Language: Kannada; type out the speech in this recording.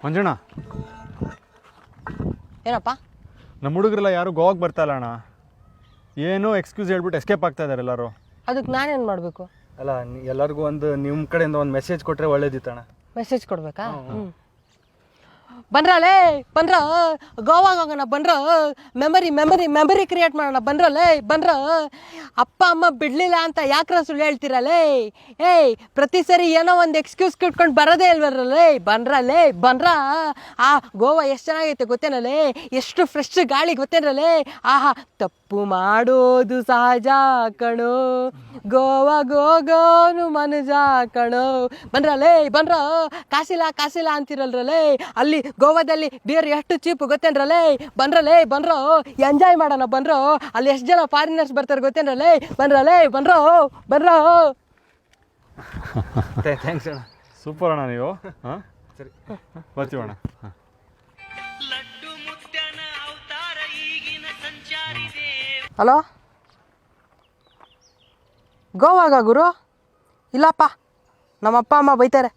ಮಂಜಣ್ಣ, ಏನಪ್ಪ? ನಮ್ಮ ಹುಡುಗರೆಲ್ಲ ಯಾರು ಗೋವಾಗೆ ಬರ್ತಾ ಇಲ್ಲ ಅಣ್ಣ. ಏನೋ ಎಕ್ಸ್ಕ್ಯೂಸ್ ಹೇಳ್ಬಿಟ್ಟು ಎಸ್ಕೇಪ್ ಆಗ್ತಾ ಇದ್ದಾರೆ ಎಲ್ಲರೂ. ಅದಕ್ಕೆ ನಾನೇನು ಮಾಡಬೇಕು? ಅಲ್ಲ, ಎಲ್ಲರಿಗೂ ಒಂದು ನಿಮ್ಮ ಕಡೆಯಿಂದ ಒಂದು ಮೆಸೇಜ್ ಕೊಟ್ಟರೆ ಒಳ್ಳೇದಿತ್ತಣ್ಣ. ಮೆಸೇಜ್ ಕೊಡ್ಬೇಕಾ? ಬನ್ರಲೇ, ಬನ್ರ ಗೋವಾಗ ಹೋಗೋಣ, ಬನ್ರ ಮೆಮರಿ ಕ್ರಿಯೇಟ್ ಮಾಡೋಣ, ಬನ್ರಲೇ, ಬನ್ರ. ಅಪ್ಪ ಅಮ್ಮ ಬಿಡಲಿಲ್ಲ ಅಂತ ಯಾಕ್ರ ಸುಳ್ಳು ಹೇಳ್ತೀರಲ್ಲೇ? ಪ್ರತಿ ಸರಿ ಏನೋ ಒಂದು ಎಕ್ಸ್ಕ್ಯೂಸ್ ಕಿಟ್ಕೊಂಡು ಬರೋದೇ ಇಲ್ವರಲ್ಲೇ? ಬನ್ರಲೇ, ಬನ್ರ. ಗೋವಾ ಎಷ್ಟು ಚೆನ್ನಾಗೈತೆ ಗೊತ್ತೇನಲ್ಲೇ? ಎಷ್ಟು ಫ್ರೆಶ್ ಗಾಳಿ ಗೊತ್ತೇನಲ್ಲೇ? ಆಹಾ, ತಪ್ಪು ಮಾಡೋದು ಸಹಜ ಕಣೋ, ಗೋವಾಗೋಗೋನು ಮನುಜ ಕಣೋ. ಬನ್ರಲೇ, ಬನ್ರ. ಕಾಸಿಲ್ಲ ಅಂತಿರಲ್ರಲ್ಲೇ? ಅಲ್ಲಿ ಗೋವಾದಲ್ಲಿ ಬಿಯರ್ ಎಷ್ಟು ಚೀಪ್ ಗೊತ್ತೇನ್ರಲ್ಲೇ? ಬನ್ರಲೇ, ಬನ್ರೋ, ಎಂಜಾಯ್ ಮಾಡೋಣ, ಬನ್ರೋ. ಅಲ್ಲಿ ಎಷ್ಟು ಜನ ಫಾರಿನರ್ಸ್ ಬರ್ತಾರೆ ಗೊತ್ತೇನ್ರಲ್ಲೇ? ಬನ್ರಲೇ, ಬನ್ರೋ. ಥ್ಯಾಂಕ್ಸ್ ಅಣ್ಣ. ಸೂಪರ್ ಅಣ್ಣ ನೀವು. ಹಾಂ, ಸರಿ, ಬರ್ತೀವಣ್ಣ. ಹಾಂ. ಹಲೋ, ಗೋವಾಗ ಗುರು? ಇಲ್ಲಪ್ಪ, ನಮ್ಮಪ್ಪ ಅಮ್ಮ ಬೈತಾರೆ.